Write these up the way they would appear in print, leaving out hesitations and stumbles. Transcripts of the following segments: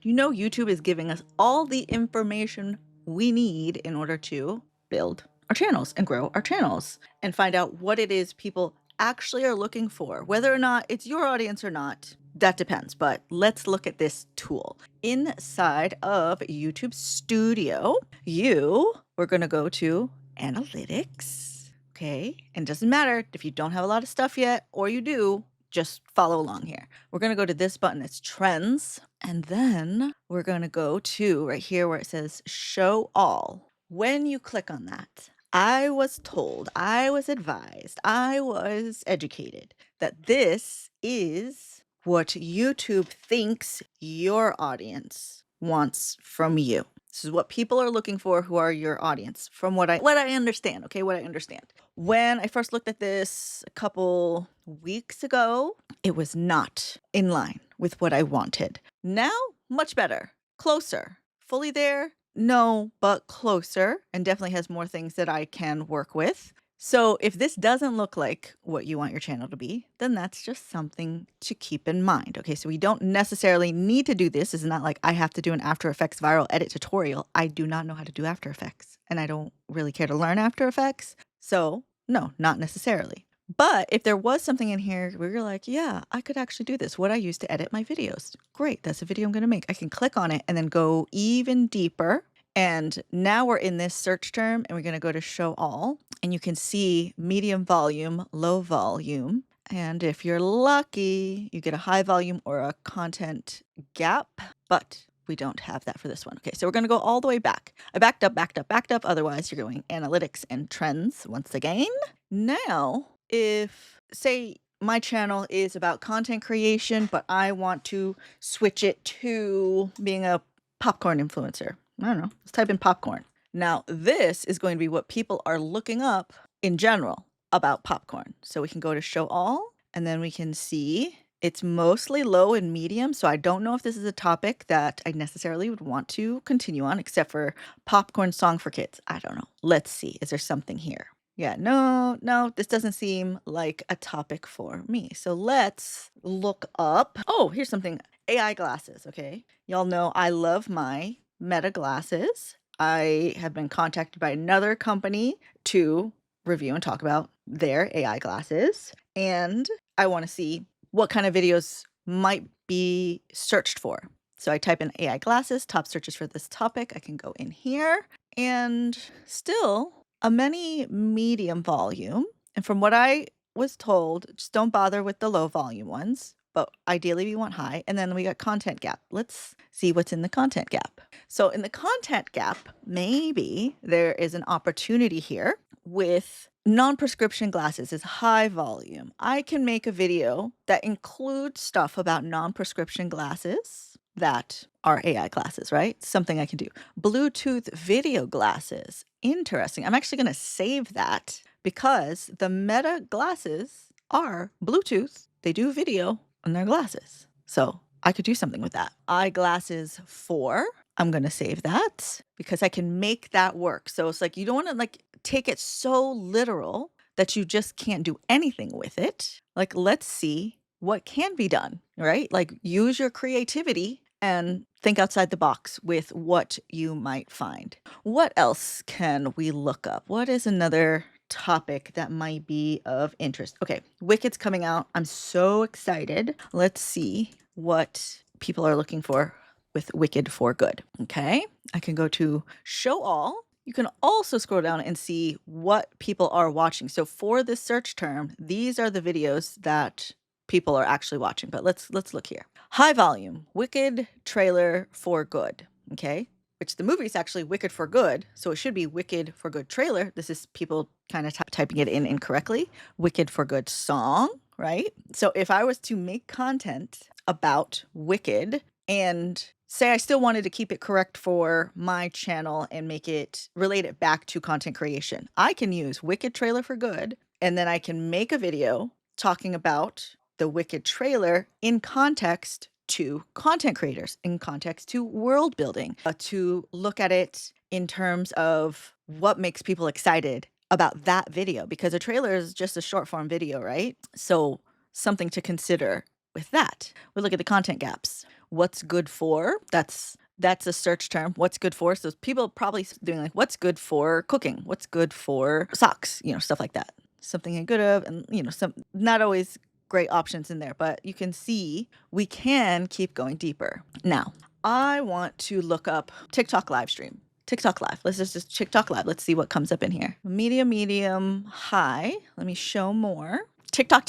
You know, YouTube is giving us all the information we need in order to build our channels and grow our channels and find out what it is people actually are looking for. Whether or not it's your audience or not, that depends. But let's look at this tool. Inside of YouTube Studio, we're going to go to Analytics. Okay. And it doesn't matter if you don't have a lot of stuff yet or you do, just follow along here. We're going to go to this button. It's Trends. And then we're going to go to right here where it says Show All. When you click on that, I was told, I was advised, I was educated that this is what YouTube thinks your audience wants from you. This is what people are looking for who are your audience from what I understand, okay? What I understand. When I first looked at this a couple weeks ago, it was not in line with what I wanted. Now, much better, closer, fully there. No, but closer, and definitely has more things that I can work with. So if this doesn't look like what you want your channel to be, then that's just something to keep in mind. Okay, so we don't necessarily need to do this. It's not like I have to do an After Effects viral edit tutorial. I do not know how to do After Effects, and I don't really care to learn After Effects. So no, not necessarily. But if there was something in here where you're like, yeah, I could actually do this, what I use to edit my videos. Great, that's a video I'm going to make. I can click on it and then go even deeper. And now we're in this search term and we're going to go to Show All. And you can see medium volume, low volume. And if you're lucky, you get a high volume or a content gap. But we don't have that for this one. Okay, so we're going to go all the way back. I backed up. Otherwise, you're going Analytics and Trends once again. Now, if, say, my channel is about content creation, but I want to switch it to being a popcorn influencer. I don't know. Let's type in popcorn. Now, this is going to be what people are looking up in general about popcorn. So we can go to Show All, and then we can see it's mostly low and medium. So I don't know if this is a topic that I necessarily would want to continue on, except for popcorn song for kids. I don't know. Let's see. Is there something here? Yeah, no, this doesn't seem like a topic for me. So let's look up. Oh, here's something. AI glasses, okay? Y'all know I love my Meta glasses. I have been contacted by another company to review and talk about their AI glasses. And I want to see what kind of videos might be searched for. So I type in AI glasses, top searches for this topic. I can go in here and still a many medium volume. And from what I was told, just don't bother with the low volume ones, but ideally we want high. And then we got content gap. Let's see what's in the content gap. So in the content gap, maybe there is an opportunity here with non-prescription glasses is high volume. I can make a video that includes stuff about non-prescription glasses that are AI glasses, right? Something I can do. Bluetooth video glasses. Interesting. I'm actually going to save that because the Meta glasses are Bluetooth. They do video on their glasses. So I could do something with that. Eyeglasses 4. I'm going to save that because I can make that work. So it's like you don't want to like take it so literal that you just can't do anything with it. Like, let's see what can be done, right? Like use your creativity and think outside the box with what you might find. What else can we look up? What is another topic that might be of interest? Okay, Wicked's coming out. I'm so excited. Let's see what people are looking for with Wicked for Good. Okay, I can go to Show All. You can also scroll down and see what people are watching. So for this search term, these are the videos that people are actually watching. But let's look here. High volume, Wicked trailer for good. Okay, which the movie is actually Wicked for Good. So it should be Wicked for Good trailer. This is people kind of typing it in incorrectly. Wicked for Good song, right? So if I was to make content about Wicked and say I still wanted to keep it correct for my channel and relate it back to content creation, I can use Wicked trailer for good, and then I can make a video talking about the Wicked trailer in context to content creators, in context to world building, to look at it in terms of what makes people excited about that video, because a trailer is just a short form video, right? So something to consider with that. We look at the content gaps. what's good for. That's a search term. What's good for? So people are probably doing like what's good for cooking, what's good for socks, stuff like that. Something you're good of, and some not always great options in there, but you can see we can keep going deeper. Now, I want to look up TikTok live stream. TikTok live. Let's just TikTok live. Let's see what comes up in here. Medium, high. Let me show more. TikTok.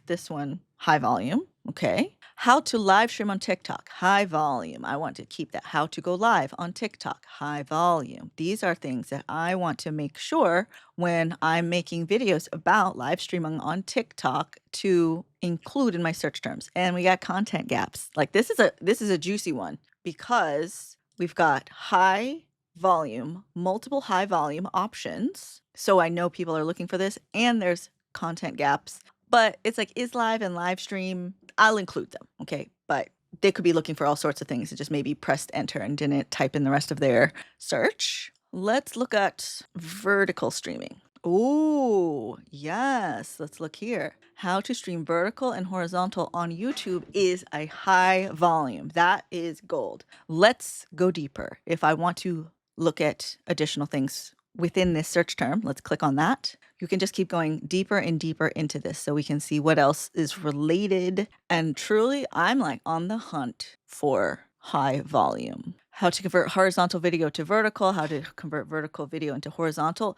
This one, high volume. Okay. How to live stream on TikTok, high volume. I want to keep that. How to go live on TikTok, high volume. These are things that I want to make sure when I'm making videos about live streaming on TikTok to include in my search terms. And we got content gaps. Like this is a juicy one because we've got high volume, multiple high volume options. So I know people are looking for this, and there's content gaps. But it's like, is live and live stream, I'll include them, okay? But they could be looking for all sorts of things and just maybe pressed enter and didn't type in the rest of their search. Let's look at vertical streaming. Ooh, yes. Let's look here. How to stream vertical and horizontal on YouTube is a high volume. That is gold. Let's go deeper. If I want to look at additional things within this search term, let's click on that. You can just keep going deeper and deeper into this so we can see what else is related. And truly, I'm like on the hunt for high volume. How to convert horizontal video to vertical, how to convert vertical video into horizontal.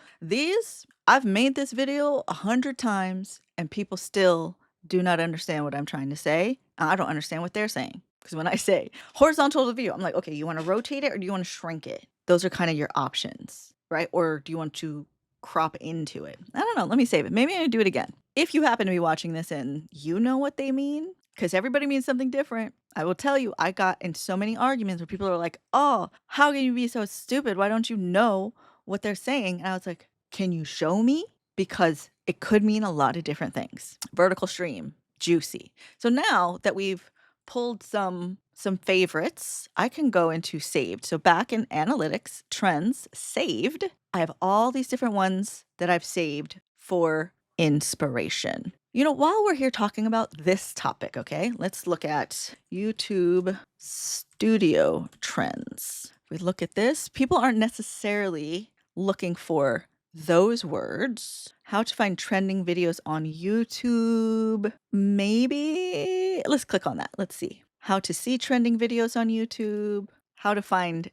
I've made this video 100 times and people still do not understand what I'm trying to say. I don't understand what they're saying. Because when I say horizontal to video, I'm like, okay, you want to rotate it or do you want to shrink it? Those are kind of your options, right? Or do you want to crop into it? I don't know. Let me save it. Maybe I do it again. If you happen to be watching this and you know what they mean, because everybody means something different, I will tell you, I got in so many arguments where people are like, oh, how can you be so stupid? Why don't you know what they're saying? And I was like, can you show me? Because it could mean a lot of different things. Vertical stream, juicy. So now that we've pulled some favorites, I can go into saved. So back in analytics, trends, saved, I have all these different ones that I've saved for inspiration. While we're here talking about this topic, okay, let's look at YouTube studio trends. If we look at this, people aren't necessarily looking for those words. How to find trending videos on YouTube. Maybe let's click on that. Let's see. How to see trending videos on YouTube. How to find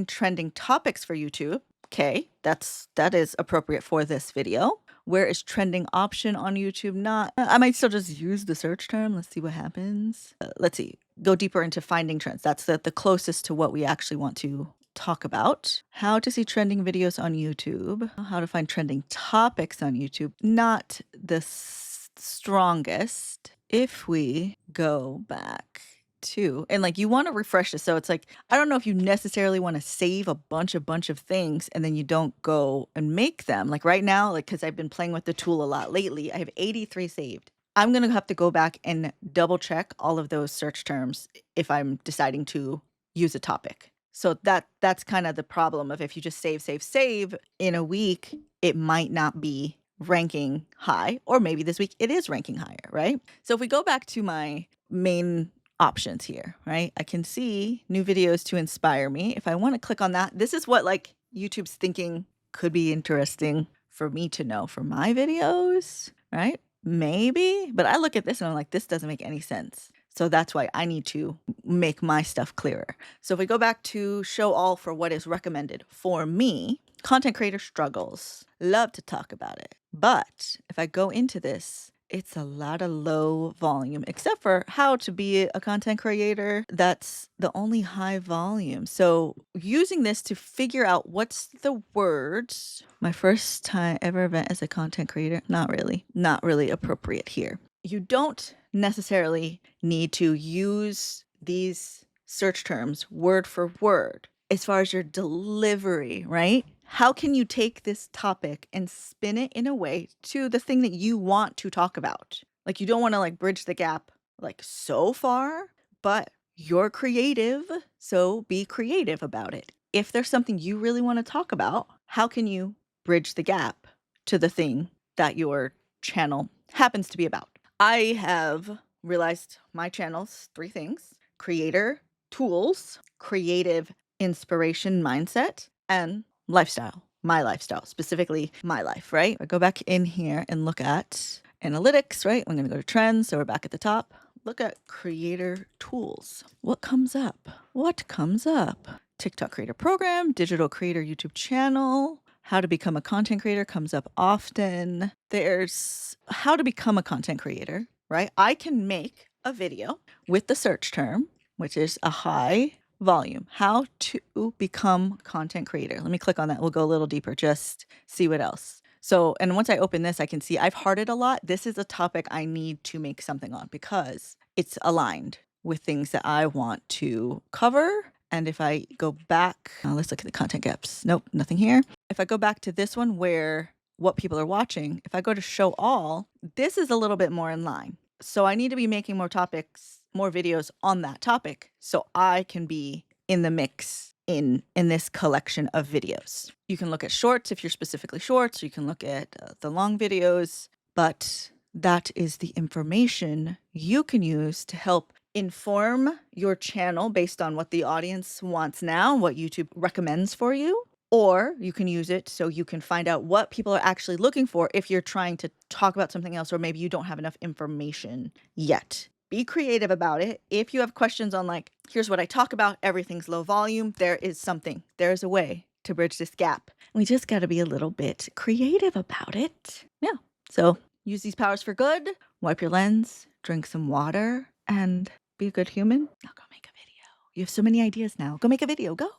trending topics for YouTube. Okay, that is appropriate for this video. Where is trending option on YouTube? Not. I might still just use the search term. Let's see what happens. Let's see. Go deeper into finding trends. That's the closest to what we actually want to talk about. How to see trending videos on YouTube. How to find trending topics on YouTube. Not the strongest. If we go back to, and like you want to refresh this, so it's like, I don't know if you necessarily want to save a bunch of things and then you don't go and make them. Like right now, like because I've been playing with the tool a lot lately, I have 83 saved. I'm going to have to go back and double check all of those search terms if I'm deciding to use a topic. So that's kind of the problem of if you just save in a week, it might not be ranking high, or maybe this week it is ranking higher, right? So if we go back to my main options here, right? I can see new videos to inspire me. If I want to click on that, this is what like YouTube's thinking could be interesting for me to know for my videos, right? Maybe, but I look at this and I'm like, this doesn't make any sense. So that's why I need to make my stuff clearer. So if we go back to show all for what is recommended for me, content creator struggles, love to talk about it. But if I go into this, it's a lot of low volume, except for how to be a content creator. That's the only high volume. So using this to figure out what's the words, my first time ever event as a content creator, not really appropriate here. You don't necessarily need to use these search terms word for word as far as your delivery, right? How can you take this topic and spin it in a way to the thing that you want to talk about? Like you don't want to like bridge the gap like so far, but you're creative, so be creative about it. If there's something you really want to talk about, how can you bridge the gap to the thing that your channel happens to be about? I have realized my channels, 3 things: creator, tools, creative inspiration mindset, and lifestyle. My lifestyle, specifically my life, right? I go back in here and look at analytics, right? I'm gonna go to trends, so we're back at the top. Look at creator tools. What comes up? What comes up? TikTok creator program, digital creator YouTube channel, how to become a content creator comes up often. There's how to become a content creator, right? I can make a video with the search term, which is a high volume, how to become content creator. Let me click on that. We'll go a little deeper, just see what else. So, and once I open this, I can see I've hearted a lot. This is a topic I need to make something on because it's aligned with things that I want to cover. And if I go back, let's look at the content gaps. Nope, nothing here. If I go back to this one where what people are watching, if I go to show all, this is a little bit more in line. So I need to be making more topics, more videos on that topic so I can be in the mix in this collection of videos. You can look at shorts if you're specifically shorts, or you can look at the long videos, but that is the information you can use to help inform your channel based on what the audience wants now, what YouTube recommends for you. Or you can use it so you can find out what people are actually looking for if you're trying to talk about something else, or maybe you don't have enough information yet. Be creative about it. If you have questions on, like, here's what I talk about, everything's low volume, there is a way to bridge this gap. We just got to be a little bit creative about it. Yeah. So use these powers for good. Wipe your lens, drink some water, and be a good human. Now go make a video. You have so many ideas now. Go make a video. Go.